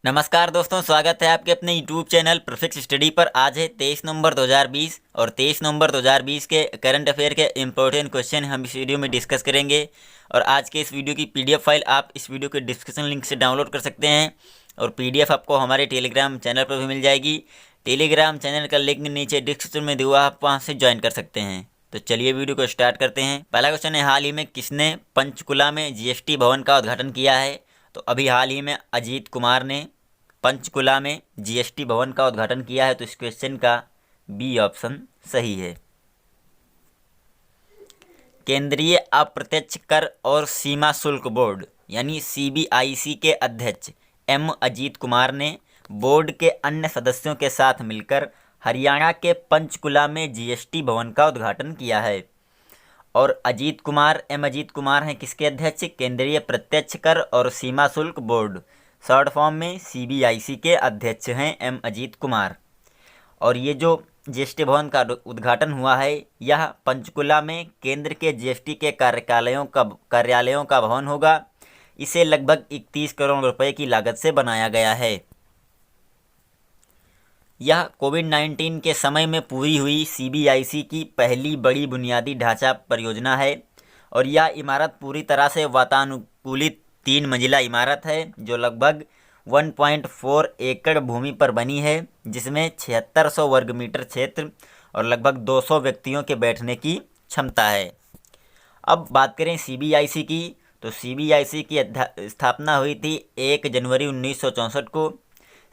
नमस्कार दोस्तों, स्वागत है आपके अपने YouTube चैनल प्रीफिक्स स्टडी पर। आज है 23 नवंबर 2020 और 23 नवंबर 2020 के करंट अफेयर के इम्पोर्टेंट क्वेश्चन हम इस वीडियो में डिस्कस करेंगे। और आज के इस वीडियो की PDF फाइल आप इस वीडियो के डिस्क्रिप्शन लिंक से डाउनलोड कर सकते हैं और PDF आपको हमारे टेलीग्राम चैनल पर भी मिल जाएगी। टेलीग्राम चैनल का लिंक नीचे डिस्क्रिप्शन में दिया, आप वहाँ से ज्वाइन कर सकते हैं। तो चलिए वीडियो को स्टार्ट करते हैं। पहला क्वेश्चन है, हाल ही में किसने पंचकुला में GST भवन का उद्घाटन किया है? तो अभी हाल ही में अजीत कुमार ने पंचकुला में GST भवन का उद्घाटन किया है। तो इस क्वेश्चन का बी ऑप्शन सही है। केंद्रीय अप्रत्यक्ष कर और सीमा शुल्क बोर्ड यानी CBIC के अध्यक्ष अजीत कुमार ने बोर्ड के अन्य सदस्यों के साथ मिलकर हरियाणा के पंचकुला में GST भवन का उद्घाटन किया है। और अजीत कुमार हैं किसके अध्यक्ष? केंद्रीय प्रत्यक्ष कर और सीमा शुल्क बोर्ड, शॉर्ट फॉर्म में CBIC के अध्यक्ष हैं अजीत कुमार। और ये जो GST भवन का उद्घाटन हुआ है, यह पंचकुला में केंद्र के GST के कार्यालयों का भवन होगा। इसे लगभग 31 करोड़ रुपए की लागत से बनाया गया है। यह कोविड-19 के समय में पूरी हुई CBIC की पहली बड़ी बुनियादी ढांचा परियोजना है और यह इमारत पूरी तरह से वातानुकूलित 3 मंजिला इमारत है जो लगभग 1.4 एकड़ भूमि पर बनी है, जिसमें 7600 वर्ग मीटर क्षेत्र और लगभग 200 व्यक्तियों के बैठने की क्षमता है। अब बात करें CBIC की, तो CBIC की स्थापना हुई थी 1 जनवरी 1964 को।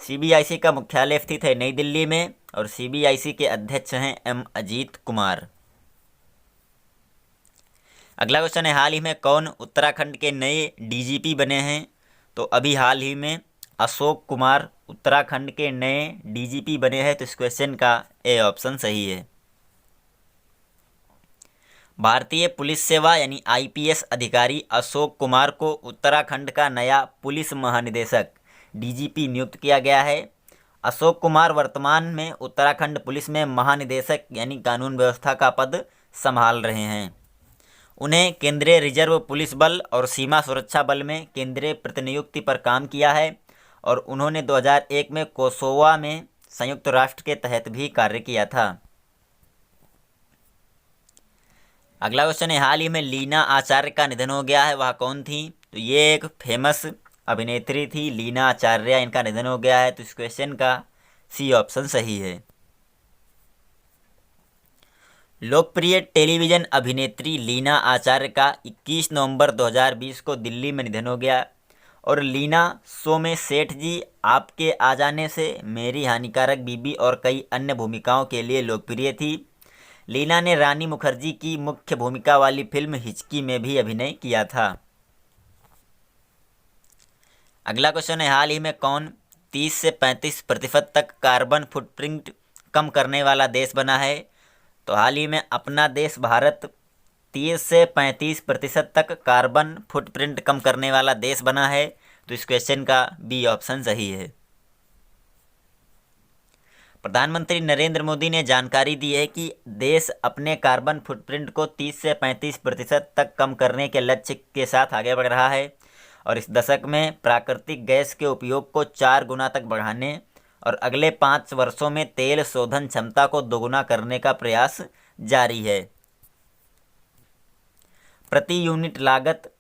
CBIC का मुख्यालय स्थित है नई दिल्ली में और CBIC के अध्यक्ष हैं अजीत कुमार। अगला क्वेश्चन है, हाल ही में कौन उत्तराखंड के नए DGP बने हैं? तो अभी हाल ही में अशोक कुमार उत्तराखंड के नए DGP बने हैं। तो इस क्वेश्चन का ए ऑप्शन सही है। भारतीय पुलिस सेवा यानी IPS अधिकारी अशोक कुमार को उत्तराखंड का नया पुलिस महानिदेशक DGP नियुक्त किया गया है। अशोक कुमार वर्तमान में उत्तराखंड पुलिस में महानिदेशक यानी कानून व्यवस्था का पद संभाल रहे हैं। उन्हें केंद्रीय रिजर्व पुलिस बल और सीमा सुरक्षा बल में केंद्रीय प्रतिनियुक्ति पर काम किया है और उन्होंने 2001 में कोसोवा में संयुक्त राष्ट्र के तहत भी कार्य किया था। अगला क्वेश्चन है, हाल ही में लीना आचार्य का निधन हो गया है, वह कौन थी? तो ये एक फेमस अभिनेत्री थी लीना आचार्य, इनका निधन हो गया है। तो इस क्वेश्चन का सी ऑप्शन सही है। लोकप्रिय टेलीविजन अभिनेत्री लीना आचार्य का 21 नवंबर 2020 को दिल्ली में निधन हो गया। और लीना शो में सेठ जी, आपके आ जाने से, मेरी हानिकारक बीबी और कई अन्य भूमिकाओं के लिए लोकप्रिय थी। लीना ने रानी मुखर्जी की मुख्य भूमिका वाली फिल्म हिचकी में भी अभिनय किया था। अगला क्वेश्चन है, हाल ही में कौन 30 से 35% तक कार्बन फुटप्रिंट कम करने वाला देश बना है? तो हाल ही में अपना देश भारत 30 से 35% तक कार्बन फुटप्रिंट कम करने वाला देश बना है। तो इस क्वेश्चन का बी ऑप्शन सही है। प्रधानमंत्री नरेंद्र मोदी ने जानकारी दी है कि देश अपने कार्बन फुटप्रिंट को 30 से 35% तक कम करने के लक्ष्य के साथ आगे बढ़ रहा है और इस दशक में प्राकृतिक गैस के उपयोग को 4 गुना तक बढ़ाने और अगले 5 वर्षों में तेल शोधन क्षमता को दोगुना करने का प्रयास जारी है। प्रति यूनिट लागत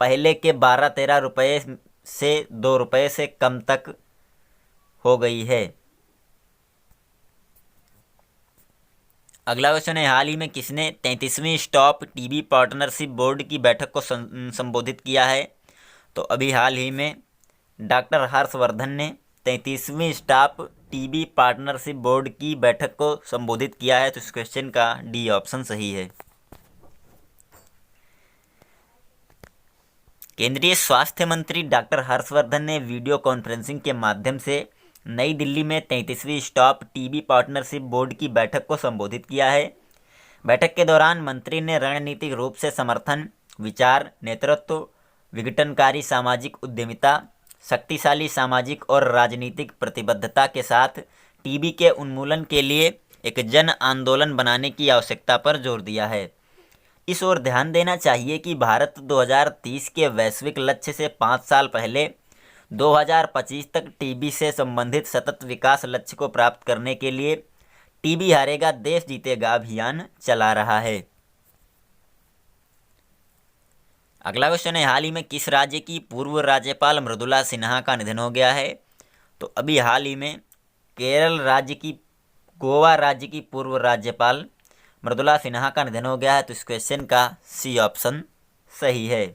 पहले के 12-13 रुपये से 2 रुपये से कम तक हो गई है। अगला क्वेश्चन है, हाल ही में किसने 33वीं स्टॉप टीबी पार्टनरशिप बोर्ड की बैठक को संबोधित किया है? तो अभी हाल ही में डॉक्टर हर्षवर्धन ने 33वीं स्टॉप टीबी पार्टनरशिप बोर्ड की बैठक को संबोधित किया है। तो इस क्वेश्चन का डी ऑप्शन सही है। केंद्रीय स्वास्थ्य मंत्री डॉक्टर हर्षवर्धन ने वीडियो कॉन्फ्रेंसिंग के माध्यम से नई दिल्ली में 33वीं स्टॉप टीबी पार्टनरशिप बोर्ड की बैठक को संबोधित किया है। बैठक के दौरान मंत्री ने रणनीतिक रूप से समर्थन, विचार, नेतृत्व, विघटनकारी सामाजिक उद्यमिता, शक्तिशाली सामाजिक और राजनीतिक प्रतिबद्धता के साथ टीबी के उन्मूलन के लिए एक जन आंदोलन बनाने की आवश्यकता पर जोर दिया है। इस ओर ध्यान देना चाहिए कि भारत 2030 के वैश्विक लक्ष्य से 5 साल पहले 2025 तक टीबी से संबंधित सतत विकास लक्ष्य को प्राप्त करने के लिए टीबी हारेगा देश जीतेगा अभियान चला रहा है। अगला क्वेश्चन है, हाल ही में किस राज्य की पूर्व राज्यपाल मृदुला सिन्हा का निधन हो गया है? तो अभी हाल ही में गोवा राज्य की पूर्व राज्यपाल मृदुला सिन्हा का निधन हो गया है। तो इस क्वेश्चन का सी ऑप्शन सही है।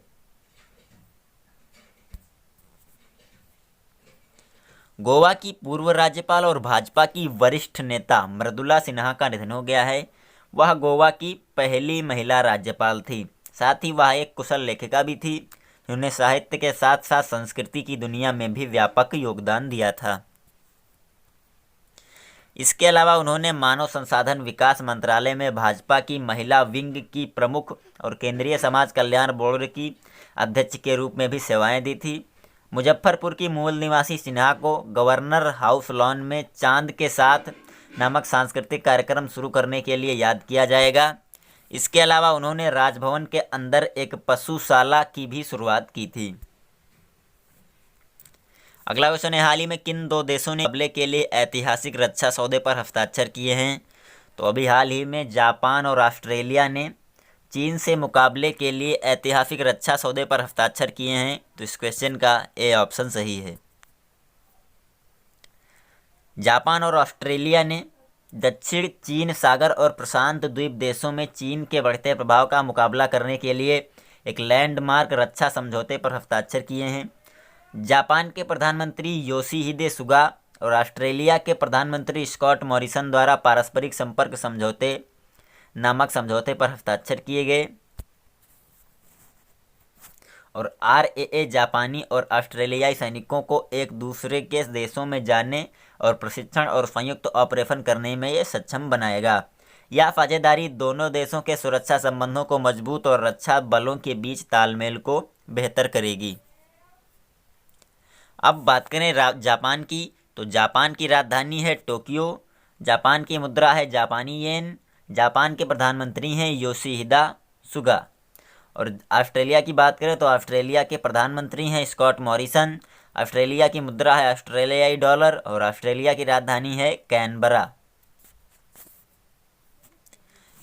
गोवा की पूर्व राज्यपाल और भाजपा की वरिष्ठ नेता मृदुला सिन्हा का निधन हो गया है। वह गोवा की पहली महिला राज्यपाल थी। साथ ही वह एक कुशल लेखिका भी थी, जिन्होंने साहित्य के साथ साथ संस्कृति की दुनिया में भी व्यापक योगदान दिया था। इसके अलावा उन्होंने मानव संसाधन विकास मंत्रालय में भाजपा की महिला विंग की प्रमुख और केंद्रीय समाज कल्याण बोर्ड की अध्यक्ष के रूप में भी सेवाएं दी थी। मुजफ्फरपुर की मूल निवासी सिन्हा को गवर्नर हाउस लॉन में चांद के साथ नामक सांस्कृतिक कार्यक्रम शुरू करने के लिए याद किया जाएगा। इसके अलावा उन्होंने राजभवन के अंदर एक पशुशाला की भी शुरुआत की थी। अगला क्वेश्चन है, हाल ही में किन दो देशों ने मुकाबले के लिए ऐतिहासिक रक्षा सौदे पर हस्ताक्षर किए हैं? तो अभी हाल ही में जापान और ऑस्ट्रेलिया ने चीन से मुकाबले के लिए ऐतिहासिक रक्षा सौदे पर हस्ताक्षर किए हैं। तो इस क्वेश्चन का ए ऑप्शन सही है। जापान और ऑस्ट्रेलिया ने दक्षिण चीन सागर और प्रशांत द्वीप देशों में चीन के बढ़ते प्रभाव का मुकाबला करने के लिए एक लैंडमार्क रक्षा समझौते पर हस्ताक्षर किए हैं। जापान के प्रधानमंत्री योशिहिदे सुगा और ऑस्ट्रेलिया के प्रधानमंत्री स्कॉट मॉरिसन द्वारा पारस्परिक संपर्क समझौते नामक समझौते पर हस्ताक्षर किए गए। और RAA जापानी और ऑस्ट्रेलियाई सैनिकों को एक दूसरे के देशों में जाने और प्रशिक्षण और संयुक्त ऑपरेशन करने में ये सक्षम बनाएगा। यह साझेदारी दोनों देशों के सुरक्षा संबंधों को मजबूत और रक्षा बलों के बीच तालमेल को बेहतर करेगी। अब बात करें जापान की, तो जापान की राजधानी है टोक्यो। जापान की मुद्रा है जापानी येन। जापान के प्रधानमंत्री हैं योशिहिदा सुगा। और ऑस्ट्रेलिया की बात करें तो ऑस्ट्रेलिया के प्रधानमंत्री हैं स्कॉट मॉरिसन। ऑस्ट्रेलिया की मुद्रा है ऑस्ट्रेलियाई डॉलर और ऑस्ट्रेलिया की राजधानी है कैनबरा।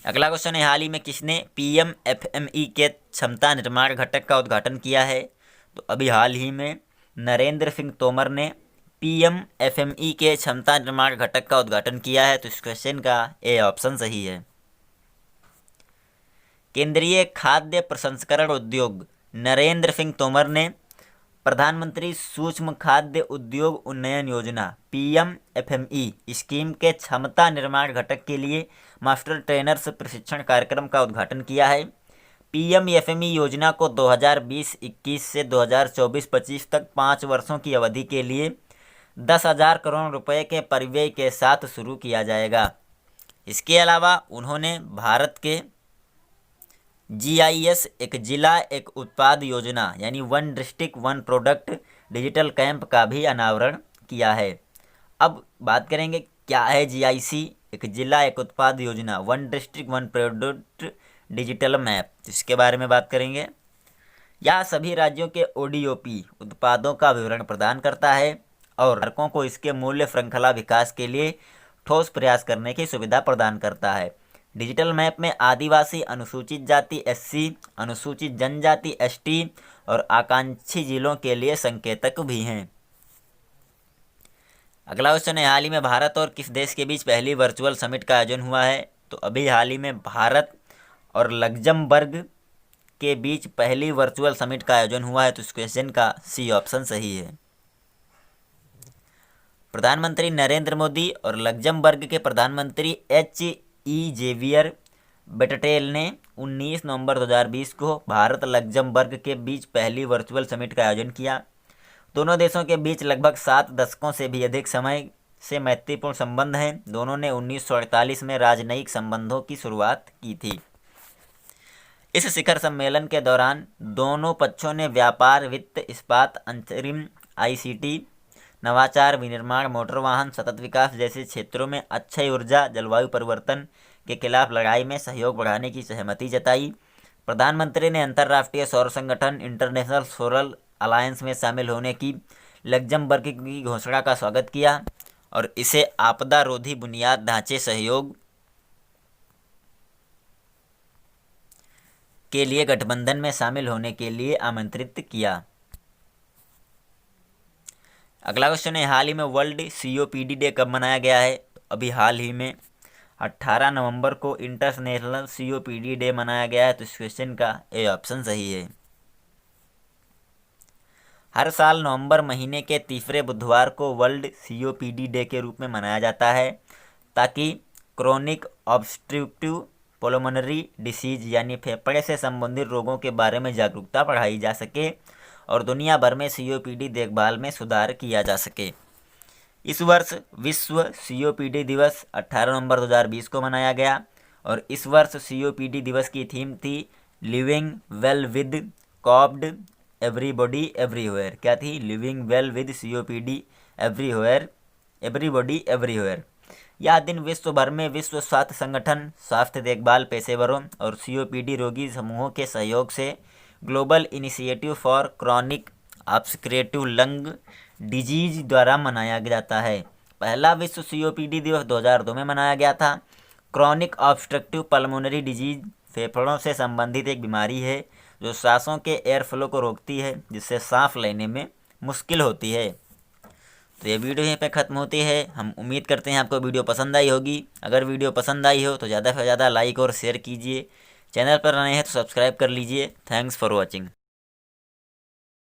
अगला क्वेश्चन है, हाल ही में किसने PMFME के क्षमता निर्माण घटक का उद्घाटन किया है? तो अभी हाल ही में नरेंद्र सिंह तोमर ने PMFME के क्षमता निर्माण घटक का उद्घाटन किया है। तो इस क्वेश्चन का ए ऑप्शन सही है। केंद्रीय खाद्य प्रसंस्करण उद्योग नरेंद्र सिंह तोमर ने प्रधानमंत्री सूक्ष्म खाद्य उद्योग उन्नयन योजना PMFME स्कीम के क्षमता निर्माण घटक के लिए मास्टर ट्रेनर्स प्रशिक्षण कार्यक्रम का उद्घाटन किया है। PMFME योजना को 2020-21 से 2024-25 तक 5 वर्षों की अवधि के लिए 10,000 करोड़ रुपए के परिव्यय के साथ शुरू किया जाएगा। इसके अलावा उन्होंने भारत के GIS एक जिला एक उत्पाद योजना यानी one district one product digital camp का भी अनावरण किया है। अब बात करेंगे क्या है GIC, एक जिला एक उत्पाद योजना one district one product digital map, इसके बारे में बात करेंगे। यह सभी राज्यों के ODOP उत्पादों का विवरण प्रदान करता है और ग्राहकों को इसके मूल्य श्रृंखला विकास के लिए ठोस प्रयास करने की सुविधा प्रदान करता है। डिजिटल मैप में आदिवासी, अनुसूचित जाति SC, अनुसूचित जनजाति ST और आकांक्षी जिलों के लिए संकेतक भी हैं। अगला क्वेश्चन है, हाल ही में भारत और किस देश के बीच पहली वर्चुअल समिट का आयोजन हुआ है? तो अभी हाल ही में भारत और लग्जमबर्ग के बीच पहली वर्चुअल समिट का आयोजन हुआ है। तो इस क्वेश्चन का सी ऑप्शन सही है। प्रधानमंत्री नरेंद्र मोदी और लग्जमबर्ग के प्रधानमंत्री HE जेवियर बेटटेल ने 19 नवंबर 2020 को भारत लग्जमबर्ग के बीच पहली वर्चुअल समिट का आयोजन किया। दोनों देशों के बीच लगभग 7 दशकों से भी अधिक समय से मैत्रीपूर्ण संबंध हैं। दोनों ने 1948 में राजनयिक संबंधों की शुरुआत की थी। इस शिखर सम्मेलन के दौरान दोनों पक्षों ने व्यापार, वित्त, इस्पात, अंतरिम, ICT, नवाचार, विनिर्माण, मोटर वाहन, सतत विकास जैसे क्षेत्रों में अक्षय ऊर्जा, जलवायु परिवर्तन के खिलाफ लड़ाई में सहयोग बढ़ाने की सहमति जताई। प्रधानमंत्री ने अंतर्राष्ट्रीय सौर संगठन इंटरनेशनल सोलर अलायंस में शामिल होने की लग्जमबर्ग की घोषणा का स्वागत किया और इसे आपदा रोधी बुनियाद ढांचे सहयोग के लिए गठबंधन में शामिल होने के लिए आमंत्रित किया। अगला क्वेश्चन है, हाल ही में वर्ल्ड COPD डे कब मनाया गया है? अभी हाल ही में 18 नवंबर को इंटरनेशनल COPD डे मनाया गया है। तो इस क्वेश्चन का ए ऑप्शन सही है। हर साल नवंबर महीने के तीसरे बुधवार को वर्ल्ड COPD डे के रूप में मनाया जाता है ताकि क्रोनिक ऑब्स्ट्रक्टिव पुल्मोनरी डिसीज यानी फेफड़े से संबंधित रोगों के बारे में जागरूकता बढ़ाई जा सके और दुनिया भर में COPD देखभाल में सुधार किया जा सके। इस वर्ष विश्व COPD दिवस 18 नवंबर 2020 को मनाया गया और इस वर्ष COPD दिवस की थीम थी living well with COPD everybody everywhere. क्या थी? Living well with COPD everywhere, everybody everywhere. यह दिन विश्व भर में विश्व स्वास्थ्य संगठन, स्वास्थ्य देखभाल पेशेवरों और COPD रोगी समूहों के सहयोग से global initiative for chronic obstructive lung disease द्वारा मनाया जाता है। पहला विश्व COPD दिवस 2002 में मनाया गया था। क्रॉनिक ऑब्स्ट्रक्टिव पल्मोनरी डिजीज फेफड़ों से संबंधित एक बीमारी है जो सांसों के एयर फ्लो को रोकती है, जिससे सांस लेने में मुश्किल होती है। तो ये वीडियो यहीं पे ख़त्म होती है। हम उम्मीद करते हैं आपको वीडियो पसंद आई होगी। अगर वीडियो पसंद आई हो तो ज़्यादा से ज़्यादा लाइक और शेयर कीजिए। चैनल पर नए हैं तो सब्सक्राइब कर लीजिए। Thanks for watching.